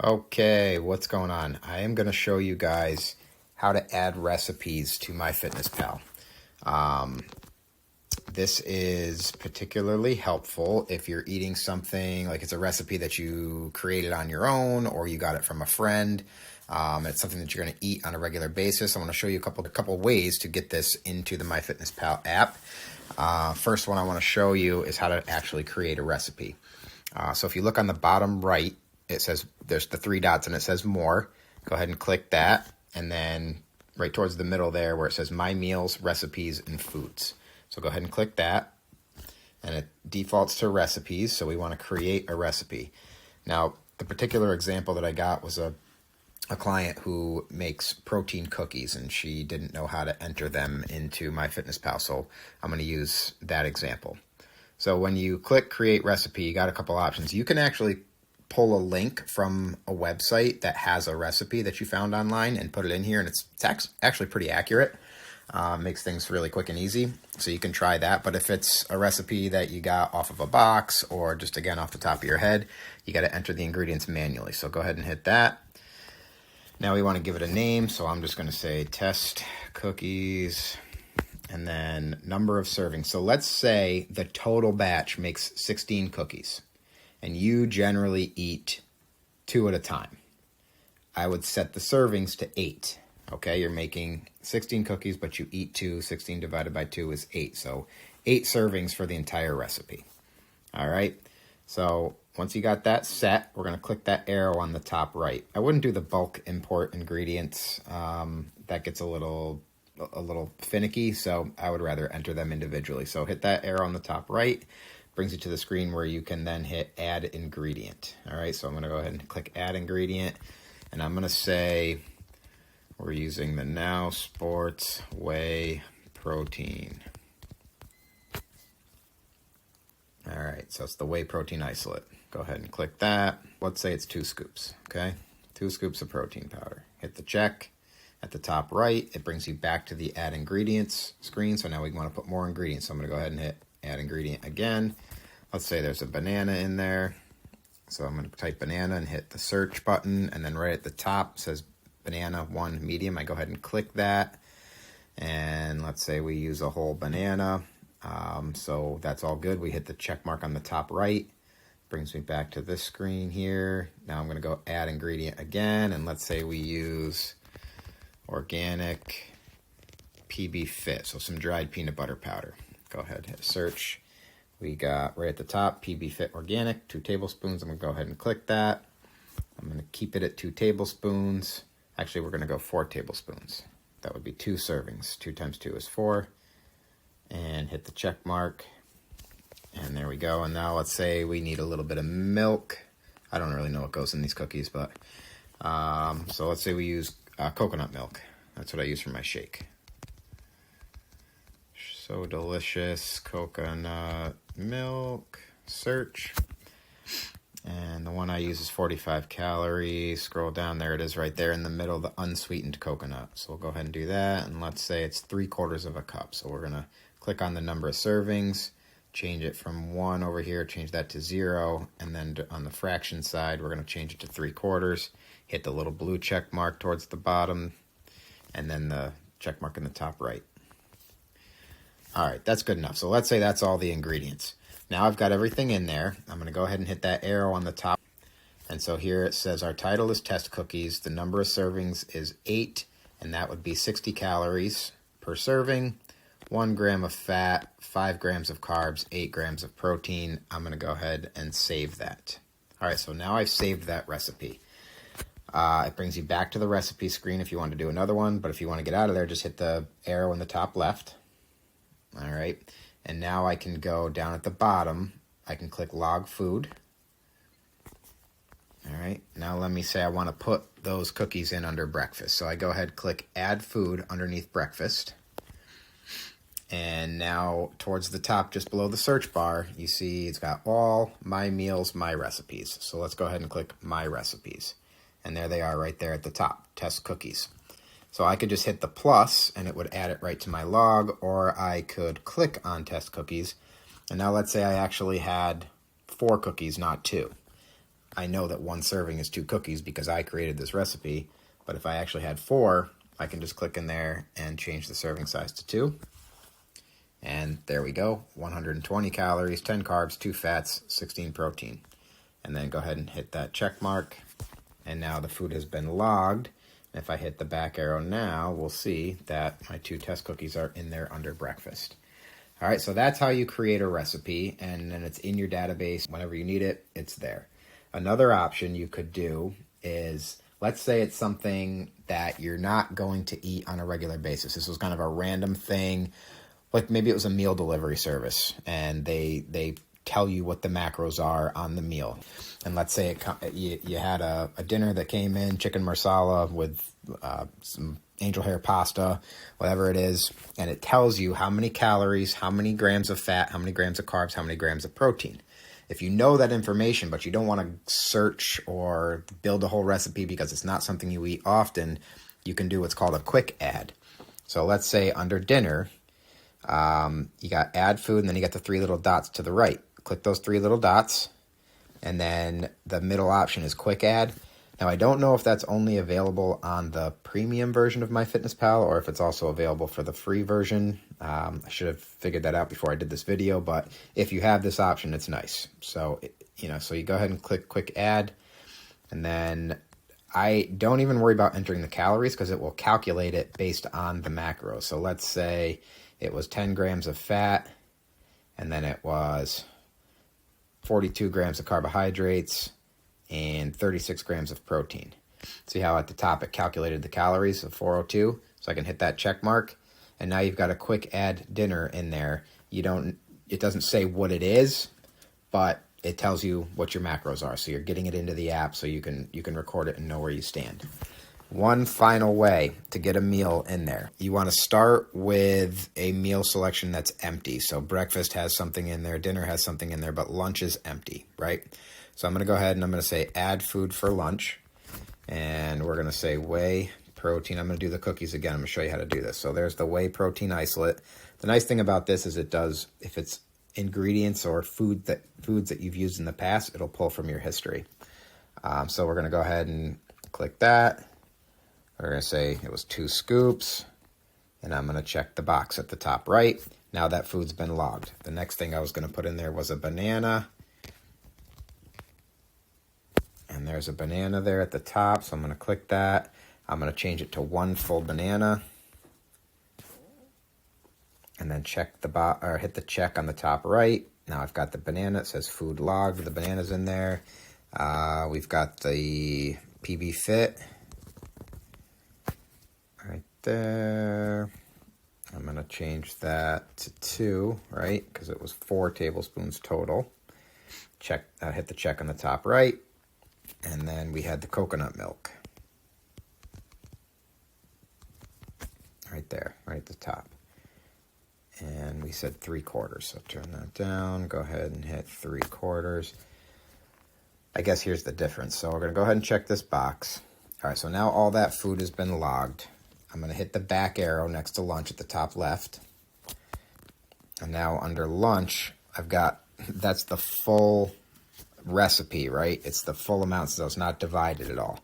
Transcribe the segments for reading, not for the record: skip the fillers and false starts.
Okay, what's going on? I am going to show you guys how to add recipes to MyFitnessPal. This is particularly helpful if you're eating something like it's a recipe that you created on your own or you got it from a friend. It's something that you're going to eat on a regular basis. I want to show you a couple ways to get this into the MyFitnessPal app. First one I want to show you is how to actually create a recipe. So if you look on the bottom right, it says there's the three dots and it says more. Go ahead and click that, and then right towards the middle there where it says My Meals, Recipes, and Foods. So go ahead and click that, and it defaults to recipes, so we want to create a recipe. Now, the particular example that I got was a client who makes protein cookies, and she didn't know how to enter them into MyFitnessPal, so I'm going to use that example. So when you click Create Recipe, you got a couple options. You can actually pull a link from a website that has a recipe that you found online and put it in here, and it's actually pretty accurate. Makes things really quick and easy, so you can try that. But if it's a recipe that you got off of a box or just again off the top of your head, you got to enter the ingredients manually. So go ahead and hit that. Now we want to give it a name, so I'm just going to say test cookies and then number of servings. So let's say the total batch makes 16 cookies and you generally eat 2 at a time. I would set the servings to 8. Okay, you're making 16 cookies, but you eat 2. 16 divided by 2 is 8. So 8 servings for the entire recipe. All right, so once you got that set, we're going to click that arrow on the top right. I wouldn't do the bulk import ingredients. That gets a little finicky, so I would rather enter them individually. So hit that arrow on the top right. Brings you to the screen where you can then hit Add Ingredient. All right, so I'm going to go ahead and click Add Ingredient, and I'm going to say we're using the Now Sports Whey Protein. All right, so it's the whey protein isolate. Go ahead and click that. Let's say it's 2 scoops, okay? 2 scoops of protein powder. Hit the check. At the top right, it brings you back to the Add Ingredients screen. So now we want to put more ingredients. So I'm going to go ahead and hit Add Ingredient again. Let's say there's a banana in there. So I'm going to type banana and hit the search button. And then right at the top says banana 1 medium. I go ahead and click that. And let's say we use a whole banana. So that's all good. We hit the check mark on the top right. Brings me back to this screen here. Now I'm going to go Add Ingredient again. And let's say we use organic PB Fit, so some dried peanut butter powder. Go ahead, hit search. We got right at the top, PB Fit Organic, 2 tablespoons. I'm going to go ahead and click that. I'm going to keep it at 2 tablespoons. Actually, we're going to go 4 tablespoons. That would be 2 servings. 2 times 2 is 4. And hit the check mark. And there we go. And now let's say we need a little bit of milk. I don't really know what goes in these cookies, but so let's say we use coconut milk. That's what I use for my shake. So delicious, coconut milk, search. And the one I use is 45 calories. Scroll down, there it is right there in the middle, the unsweetened coconut. So we'll go ahead and do that. And let's say it's 3/4 of a cup. So we're going to click on the number of servings, change it from 1 over here, change that to 0. And then on the fraction side, we're going to change it to 3/4. Hit the little blue check mark towards the bottom, and then the check mark in the top right. All right, that's good enough. So let's say that's all the ingredients. Now I've got everything in there. I'm going to go ahead and hit that arrow on the top. And so here it says our title is Test Cookies. The number of servings is 8, and that would be 60 calories per serving, 1 gram of fat, 5 grams of carbs, 8 grams of protein. I'm going to go ahead and save that. All right, so now I've saved that recipe. It brings you back to the recipe screen if you want to do another one, but if you want to get out of there, just hit the arrow in the top left. All right, and now I can go down at the bottom. I can click Log Food. All right, now let me say I want to put those cookies in under breakfast. So I go ahead, click Add Food underneath breakfast. And now towards the top, just below the search bar, you see it's got all My Meals, My Recipes. So let's go ahead and click My Recipes. And there they are right there at the top, Test Cookies. So I could just hit the plus and it would add it right to my log, or I could click on Test Cookies. And now let's say I actually had 4 cookies, not 2. I know that 1 serving is 2 cookies because I created this recipe. But if I actually had 4, I can just click in there and change the serving size to 2. And there we go, 120 calories, 10 carbs, 2 fats, 16 protein. And then go ahead and hit that check mark. And now the food has been logged. And if I hit the back arrow now, we'll see that my 2 test cookies are in there under breakfast. All right, so that's how you create a recipe, and then it's in your database. Whenever you need it, it's there. Another option you could do is, let's say it's something that you're not going to eat on a regular basis. This was kind of a random thing, like maybe it was a meal delivery service, and they tell you what the macros are on the meal. And let's say you had a dinner that came in, chicken marsala with some angel hair pasta, whatever it is, and it tells you how many calories, how many grams of fat, how many grams of carbs, how many grams of protein. If you know that information, but you don't want to search or build a whole recipe because it's not something you eat often, you can do what's called a quick add. So let's say under dinner, you got add food, and then you got the 3 little dots to the right. Click those 3 little dots, and then the middle option is quick add. Now, I don't know if that's only available on the premium version of MyFitnessPal or if it's also available for the free version. I should have figured that out before I did this video, but if you have this option, it's nice. So, so you go ahead and click quick add, and then I don't even worry about entering the calories because it will calculate it based on the macros. So let's say it was 10 grams of fat, and then it was 42 grams of carbohydrates, and 36 grams of protein. See how at the top it calculated the calories of 402? So I can hit that check mark, and now you've got a quick add dinner in there. It doesn't say what it is, but it tells you what your macros are. So you're getting it into the app so you can record it and know where you stand. One final way to get a meal in there. You want to start with a meal selection that's empty. So breakfast has something in there, dinner has something in there, but lunch is empty, right? So I'm going to go ahead and I'm going to say add food for lunch. And we're going to say whey protein. I'm going to do the cookies again. I'm going to show you how to do this. So there's the whey protein isolate. The nice thing about this is it does, if it's ingredients or foods that you've used in the past, it'll pull from your history. So we're going to go ahead and click that. We're going to say it was 2 scoops. And I'm going to check the box at the top right. Now that food's been logged. The next thing I was going to put in there was a banana. And there's a banana there at the top, so I'm going to click that. I'm going to change it to 1 full banana. And then check hit the check on the top right. Now I've got the banana. It says food logged. The banana's in there. We've got the PB Fit right there. I'm going to change that to 2, right? Because it was 4 tablespoons total. Hit the check on the top right. And then we had the coconut milk. Right there, right at the top. And we said 3/4. So turn that down. Go ahead and hit 3/4. I guess here's the difference. So we're going to go ahead and check this box. All right, so now all that food has been logged. I'm going to hit the back arrow next to lunch at the top left. And now under lunch, that's the full recipe, right? It's the full amount, so it's not divided at all.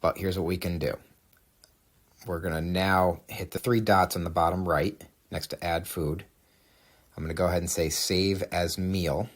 But here's what we can do. We're going to now hit the 3 dots on the bottom right next to add food. I'm going to go ahead and say save as meal.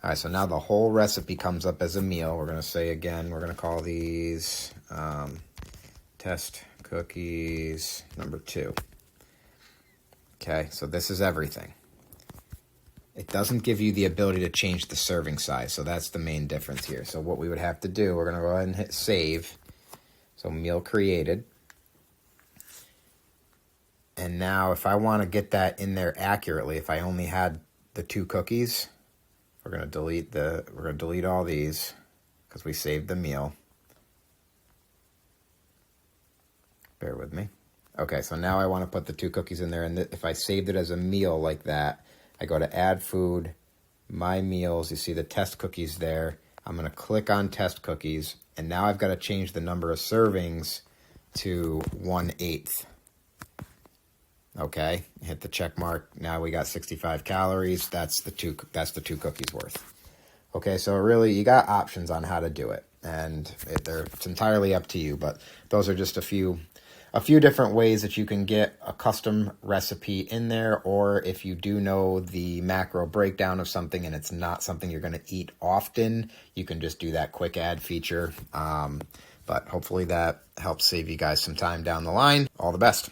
All right, so now the whole recipe comes up as a meal. We're going to say again, we're going to call these test cookies number 2. Okay, so this is everything. It doesn't give you the ability to change the serving size, so that's the main difference here. So what we would have to do, we're going to go ahead and hit save. So meal created. And now if I want to get that in there accurately, if I only had the 2 cookies, we're going to delete all these because we saved the meal. Bear with me. Okay, so now I want to put the 2 cookies in there, and if I saved it as a meal like that, I go to add food, my meals, you see the test cookies there. I'm going to click on test cookies, and now I've got to change the number of servings to 1/8. Okay, hit the check mark. Now we got 65 calories. That's the two cookies worth. Okay, so really you got options on how to do it, and it's entirely up to you, but those are just a few different ways that you can get a custom recipe in there. Or if you do know the macro breakdown of something and it's not something you're going to eat often, you can just do that quick add feature. But hopefully that helps save you guys some time down the line. All the best.